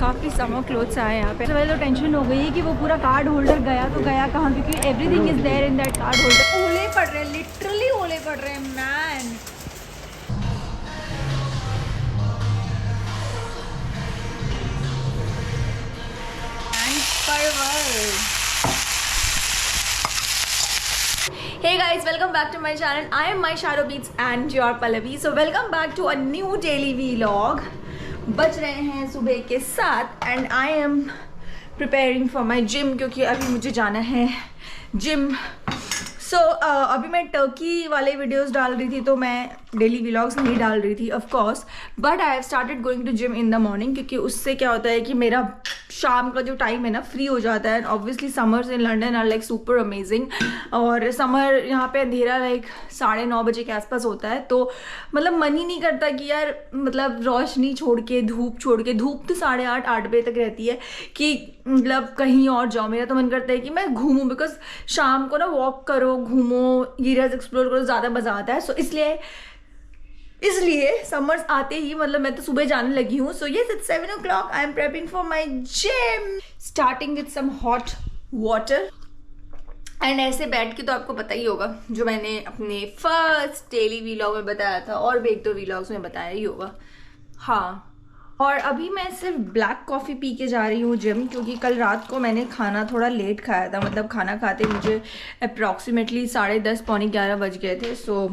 काफ़ी summer clothes आए यहाँ पे। पहले तो टेंशन हो गई कि वो पूरा कार्ड होल्डर गया तो गया कहाँ, क्योंकि everything is there in that card holder. ओले पड़ रहे हैं, लिटरली ओले पड़ रहे हैं man. Hey guys, welcome back to my channel. I am my Shadow Beats and your Pallavi. So welcome back to a new daily vlog. बज रहे हैं सुबह के 7 and I am preparing for my gym क्योंकि अभी मुझे जाना है जिम। अभी मैं टर्की वाले वीडियोस डाल रही थी तो मैं डेली व्लॉग्स नहीं डाल रही थी of course, but I have started going to gym in the morning क्योंकि उससे क्या होता है कि मेरा शाम का जो टाइम है ना फ्री हो जाता है। And obviously summers in London are like super amazing, और समर यहाँ पे अंधेरा लाइक 9:30 बजे के आसपास होता है, तो मतलब मन ही नहीं करता कि यार मतलब रोशनी छोड़ के धूप छोड़ के, धूप तो 8:30 बजे तक रहती है, कि मतलब कहीं और जाओ। मेरा तो मन करता है कि मैं घूमूं, बिकॉज शाम को ना वॉक करो, घूमो, एरियाज एक्सप्लोर करो, ज़्यादा मज़ा आता है। सो इसलिए समर्स आते ही मतलब मैं तो सुबह जाने लगी हूँ। So yes, it's 7 o'clock, I am prepping for my gym, starting with some hot water. And ऐसे बैठ के तो आपको पता ही होगा, जो मैंने अपने फर्स्ट डेली व्लॉग में बताया था और भी 1-2 व्लॉग्स में बताया ही होगा। हाँ, और अभी मैं सिर्फ ब्लैक कॉफ़ी पी के जा रही हूँ जिम, क्योंकि कल रात को मैंने खाना थोड़ा लेट खाया था। मतलब खाना खाते मुझे अप्रॉक्सीमेटली 10:30 पौने 11 बज गए थे। सो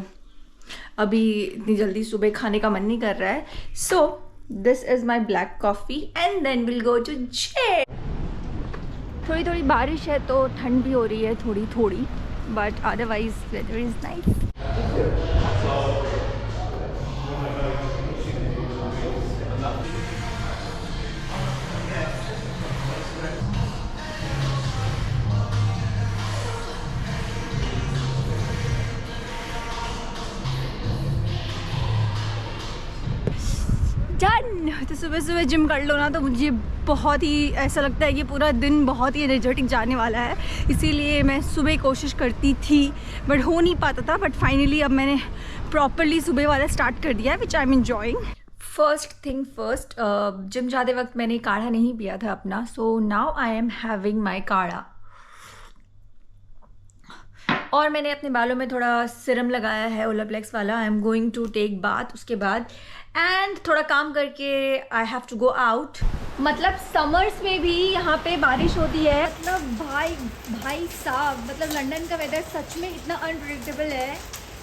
अभी इतनी जल्दी सुबह खाने का मन नहीं कर रहा है। So this is my black coffee and then will go to gym. थोड़ी थोड़ी बारिश है तो ठंड भी हो रही है थोड़ी थोड़ी, but otherwise weather is nice. Done. तो सुबह सुबह जिम कर लो ना तो मुझे बहुत ही ऐसा लगता है कि पूरा दिन बहुत ही एनर्जेटिक जाने वाला है। इसीलिए मैं सुबह कोशिश करती थी बट हो नहीं पाता था, बट फाइनली अब मैंने प्रॉपरली सुबह वाला स्टार्ट कर दिया है, which I am enjoying. First thing first, gym जाते वक्त मैंने काढ़ा नहीं पिया था अपना, so now I am having my काढ़ा। और मैंने अपने बालों में थोड़ा सिरम लगाया है ओलाप्लेक्स वाला। I am going to take bath उसके बाद, एंड थोड़ा काम करके I have to go out. मतलब समर्स में भी यहाँ पे बारिश होती है। मतलब भाई साहब, मतलब लंदन का वेदर सच में इतना अनप्रेडिक्टेबल है।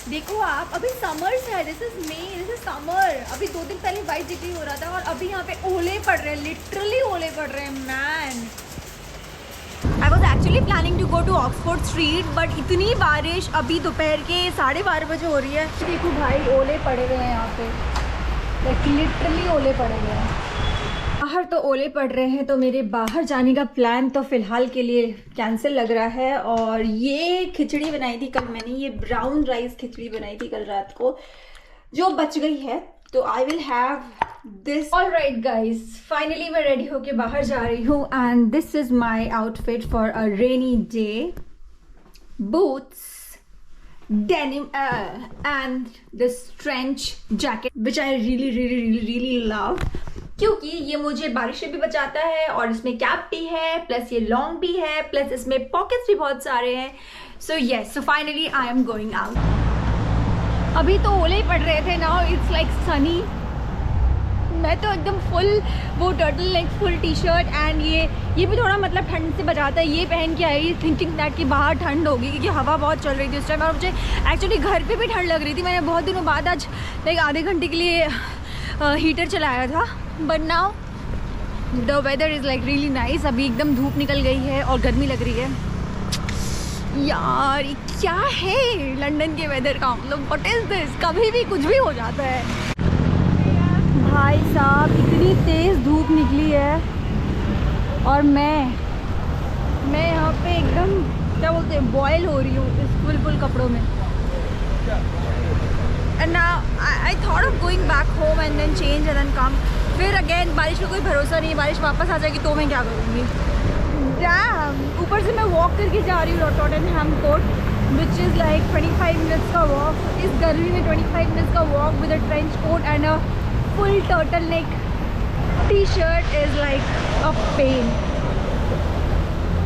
देखो आप, अभी समर्स है, this is may, this is summer. अभी 2 दिन पहले 22 डिग्री हो रहा था और अभी यहाँ पे ओले पड़ रहे हैं, लिटरली ओले पड़ रहे हैं man. I was actually planning to go to Oxford street, but इतनी बारिश अभी दोपहर के 12:30 बजे हो रही है। देखो भाई, ओले पड़े हुए हैं यहाँ पे, लाइक लिटरली ओले पड़े हुए हैं। बाहर तो ओले पड़ रहे हैं, तो मेरे बाहर जाने का प्लान तो फ़िलहाल के लिए कैंसिल लग रहा है। और ये खिचड़ी बनाई थी कल मैंने, ये ब्राउन राइस खिचड़ी बनाई थी कल रात को, जो बच गई है, तो I will have this. Alright guys, finally मैं रेडी होके बाहर जा रही हूँ and this is my outfit for a rainy day. Boots, denim and this trench jacket which I really love, क्योंकि ये मुझे बारिश से भी बचाता है और इसमें कैप भी है, प्लस ये लॉन्ग भी है, प्लस इसमें पॉकेट्स भी बहुत सारे हैं। So yes, so finally I am going out. अभी तो ओले ही पड़ रहे थे, नाउ इट्स लाइक सनी। मैं तो एकदम फुल वो turtle neck full T shirt and ये भी थोड़ा मतलब ठंड से बचाता है, ये पहन के आई थिंकिंग दैट कि बाहर ठंड होगी, क्योंकि हवा बहुत चल रही थी उस टाइम और मुझे एक्चुअली घर पे भी ठंड लग रही थी। मैंने बहुत दिनों बाद आज लाइक आधे घंटे के लिए हीटर चलाया था, but now the weather is like really nice. अभी एकदम धूप निकल गई है और गर्मी लग रही है। यार ये क्या है लंदन के वेदर का, मतलब व्हाट इज़ दिस, कभी भी कुछ भी हो जाता है। भाई साहब, इतनी तेज़ धूप निकली है और मैं यहाँ पे एकदम क्या बोलते हैं बॉयल हो रही हूँ इस फुल कपड़ों में। And now I thought of going back home and then change and then come. फिर अगेन बारिश का कोई भरोसा नहीं, बारिश वापस आ जाएगी तो मैं क्या करूँगी। ऊपर से मैं वॉक करके जा रही हूँ Tottenham court, which is like 25 minutes का वॉक। इस गर्मी में 25 मिनट्स का walk with a trench coat and a full turtle neck T-shirt is like a pain.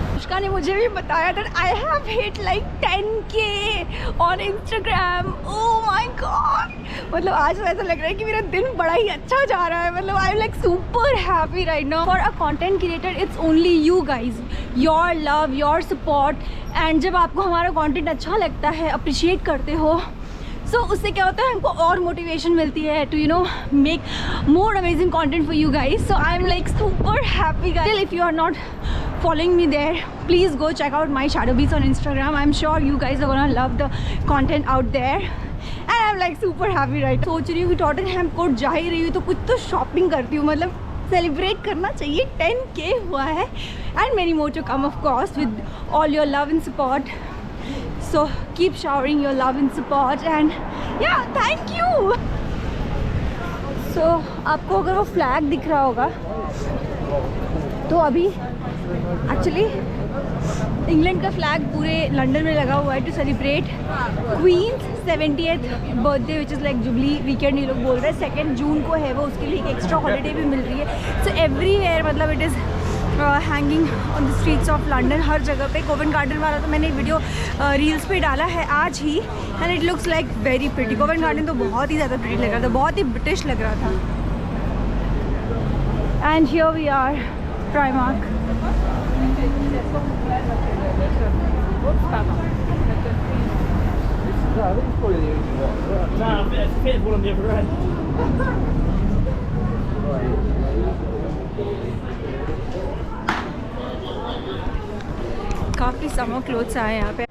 Anushka ने मुझे भी बताया that I have hit like 10K on Instagram. Oh my God! मतलब आज तो ऐसा लग रहा है कि मेरा दिन बड़ा ही अच्छा जा रहा है. मतलब I'm like super happy right now. For a content creator, it's only you guys, your love, your support, and जब आपको हमारा content अच्छा लगता है, appreciate करते हो, so उससे क्या होता है, हमको और मोटिवेशन मिलती है to make more amazing content for you guys. So I'm like super happy guys. Still, if you are not following me there, please go check out my Shadow Beats on Instagram. I'm sure you guys are gonna love the content out there. And I'm like super happy right now. सोच रही हूँ कि Tottenham court जा ही रही हूँ तो कुछ तो शॉपिंग करती हूँ. मतलब सेलिब्रेट करना चाहिए, 10K हुआ है. And many more to come of course with all your love and support. So keep showering your love and support and yeah, thank you. So आपको अगर वो फ्लैग दिख रहा होगा तो अभी एक्चुअली इंग्लैंड का फ्लैग पूरे लंदन में लगा हुआ है to celebrate queen's 70th birthday which is like jubilee weekend ये लोग बोल रहे हैं. 2 जून को है वो, उसके लिए एक एक्स्ट्रा हॉलीडे भी मिल रही है. सो एवरीवेयर मतलब it is hanging on the streets of London, हर जगह पे. कोवेंट गार्डन वाला तो मैंने वीडियो रील्स पे डाला है आज ही and it looks like very pretty. Covent Garden तो बहुत ही ज़्यादा प्रिटी लग रहा था, बहुत ही ब्रिटिश लग रहा था. And here we are Primark. काफ़ी समर क्लोथ्स आए यहाँ पे.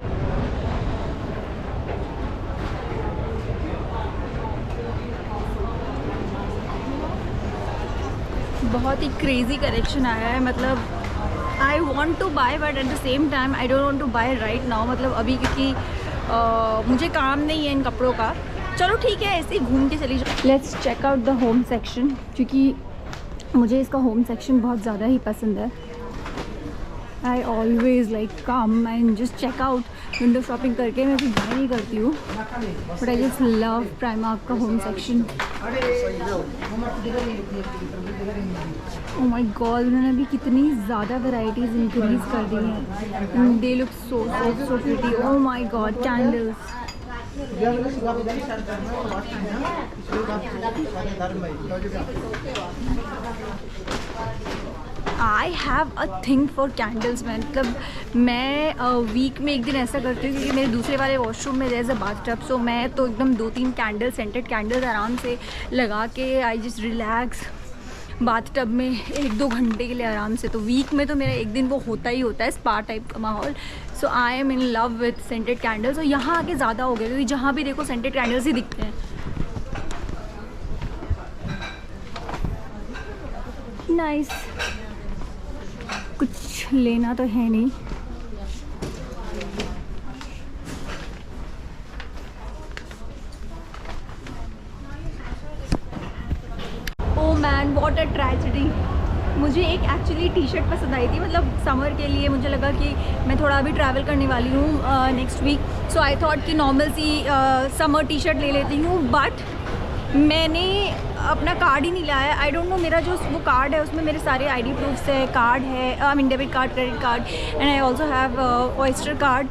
बहुत ही क्रेजी कलेक्शन आया है. मतलब I want to buy but at the same time I don't want to buy right now. मतलब अभी क्योंकि मुझे काम नहीं है इन कपड़ों का. चलो ठीक है, ऐसे ही घूम के चली जाओ. Let's check out the home section, क्योंकि मुझे इसका होम सेक्शन बहुत ज़्यादा ही पसंद है. I always like come and just check out window shopping करके मैं कुछ बाय नहीं करती हूँ, but I just love Primark का home section. Oh my God, उन्होंने अभी कितनी ज़्यादा varieties increase कर दी हैं. They look so pretty. Oh my God, candles. I have a thing for candles. मतलब मैं वीक में एक दिन ऐसा करती हूँ क्योंकि मेरे दूसरे वाले वॉशरूम में देयर इज़ अ बाथटब. सो मैं तो एकदम 2-3 कैंडल, सेंटेड कैंडल्स आराम से लगा के आई जस्ट रिलैक्स बाथटब में 1-2 घंटे के लिए आराम से. तो वीक में तो मेरा एक दिन वो होता ही होता है, स्पा टाइप का माहौल. So I am in love with scented candles. और यहाँ आके ज़्यादा हो गया क्योंकि जहाँ भी देखो सेंटेड कैंडल्स ही दिखते हैं. नाइस. कुछ लेना तो है नहीं. Oh man, what a tragedy. मुझे एक एक्चुअली टी शर्ट पसंद आई थी, मतलब समर के लिए. मुझे लगा कि मैं थोड़ा अभी ट्रैवल करने वाली हूँ next week. So I thought कि नॉर्मल सी समर टी शर्ट ले लेती हूँ. बट मैंने अपना कार्ड ही नहीं लाया. आई डोंट नो, मेरा जो वो कार्ड है उसमें मेरे सारे आईडी प्रूफ्स है. कार्ड है, I mean debit card, credit card, and I also have oyster card.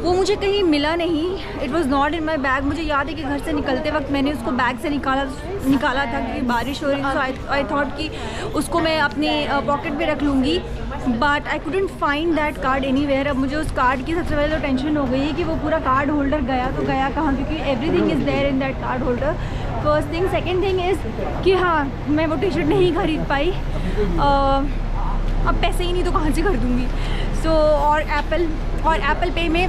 वो मुझे कहीं मिला नहीं. It was not in my bag. मुझे याद है कि घर से निकलते वक्त मैंने उसको बैग से निकाला था क्योंकि बारिश हो रही थी. सो आई थॉट कि उसको मैं अपने पॉकेट में रख लूँगी. But I couldn't find that card anywhere. अब मुझे उस कार्ड की सबसे पहले तो टेंशन हो गई है कि वो पूरा कार्ड होल्डर गया तो गया कहाँ, क्योंकि everything is there in that card holder. First thing. Second thing is कि हाँ, मैं वो टी शर्ट नहीं खरीद पाई. अब पैसे ही नहीं तो कहाँ से खरीदूँगी. सो और एप्पल पे में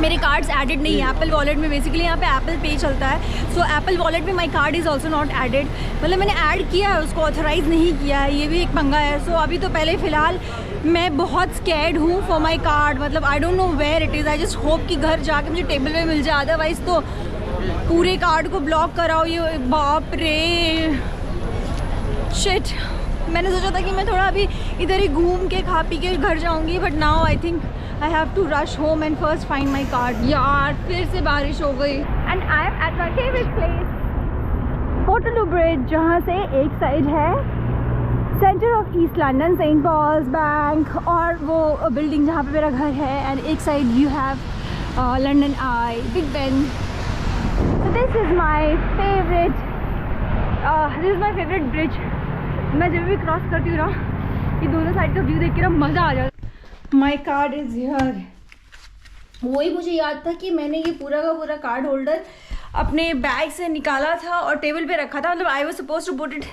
मेरे कार्ड्स एडेड नहीं है. एप्पल वॉलेट में बेसिकली यहाँ पे एप्पल पे चलता है. सो एप्पल वॉलेट में my card is also not added. मतलब मैंने ऐड किया है, उसको ऑथराइज़ नहीं किया है. ये भी एक पंगा है. सो अभी तो पहले फ़िलहाल मैं बहुत स्कैर्ड हूँ फॉर माई कार्ड. मतलब I don't know where it is. I just hope कि घर जाके मुझे टेबल में मिल जाए. अदरवाइज़ तो पूरे कार्ड को ब्लॉक कराओ. ये बाप रे, शिट. मैंने सोचा था कि मैं थोड़ा अभी इधर ही घूम के खा पी के घर जाऊंगी, but now I think I have to rush home and first find my card. यार फिर से बारिश हो गई. And I am at my favourite place, पोर्टलू ब्रिज, जहाँ से एक साइड है centre of East London, Saint Paul's bank और वो बिल्डिंग जहाँ पे मेरा घर है। एंड एक side you have London I, big Ben. So this is my favorite bridge। मैं जब भी क्रॉस करती हूँ ना, ये दोनों साइड का व्यू देख के ना मज़ा आ जाता है। My card is here। वही मुझे याद था कि मैंने ये पूरा का पूरा कार्ड होल्डर अपने बैग से निकाला था और टेबल पे रखा था। मतलब I was suppose to put it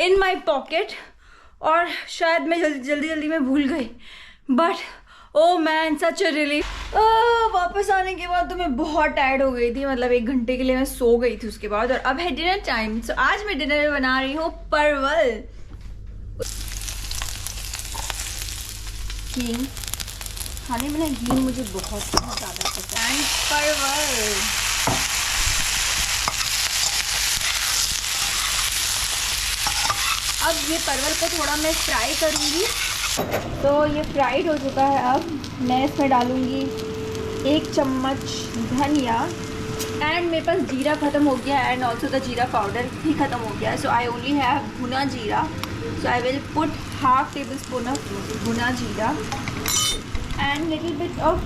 in my pocket, और शायद मैं जल्दी में भूल गई। But oh man, such a relief. वापस आने के बाद तो मैं बहुत टायर्ड हो गई थी। मतलब 1 घंटे के लिए मैं सो गई थी उसके बाद। और अब है डिनर टाइम। सो आज मैं डिनर में बना रही हूँ परवल। घी खाने में ना, घी मुझे बहुत ज़्यादा पसंद है। परवल अब ये परवल को थोड़ा मैं फ्राई करूँगी। तो ये फ्राइड हो चुका है। अब मैं इसमें डालूँगी 1 चम्मच धनिया। एंड मेरे पास जीरा ख़त्म हो गया एंड ऑल्सो द जीरा पाउडर भी ख़त्म हो गया है। सो I only have bhuna jeera. So I will put ½ tablespoon of bhuna jeera and little bit of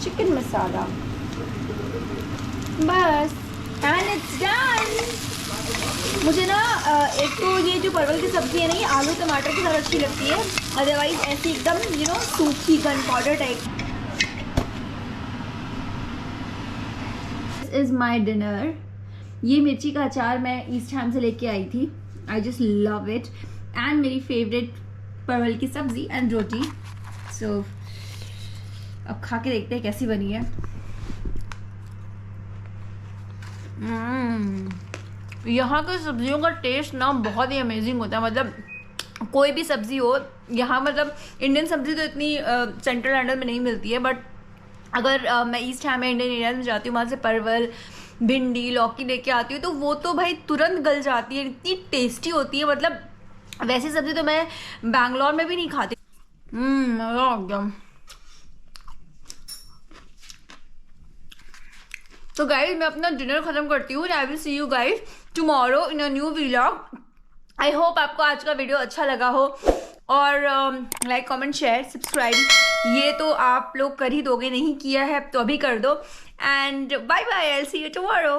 chicken masala. बस, एंड इट्स डन। मुझे ना एक तो ये जो परवल की सब्ज़ी है ना, ये आलू टमाटर के साथ अच्छी लगती है। अदरवाइज ऐसी एकदम सूखी gun powder type. This is my dinner. ये मिर्ची का अचार मैं ईस्ट हैम से लेके आई थी। I just love it. And मेरी फेवरेट परवल की सब्ज़ी एंड रोटी। सो अब खा के देखते हैं कैसी बनी है। यहाँ की सब्जियों का टेस्ट ना बहुत ही अमेजिंग होता है। मतलब कोई भी सब्ज़ी हो यहाँ, मतलब इंडियन सब्ज़ी तो इतनी सेंट्रल लंदन में नहीं मिलती है। बट अगर मैं ईस्ट हैम में इंडियन एरिया में जाती हूँ, वहाँ से परवल, भिंडी, लौकी लेके आती हूँ, तो वो तो भाई तुरंत गल जाती है। इतनी टेस्टी होती है। मतलब वैसी सब्ज़ी तो मैं बैंगलोर में भी नहीं खाती। मज़ा आ गया। तो गाइज मैं अपना डिनर ख़त्म करती हूँ। आई will see you guys tomorrow in a new vlog. I hope आपको आज का वीडियो अच्छा लगा हो। और लाइक, कमेंट, शेयर, सब्सक्राइब ये तो आप लोग कर ही दोगे, नहीं किया है तो अभी कर दो। And bye bye, I will see you tomorrow.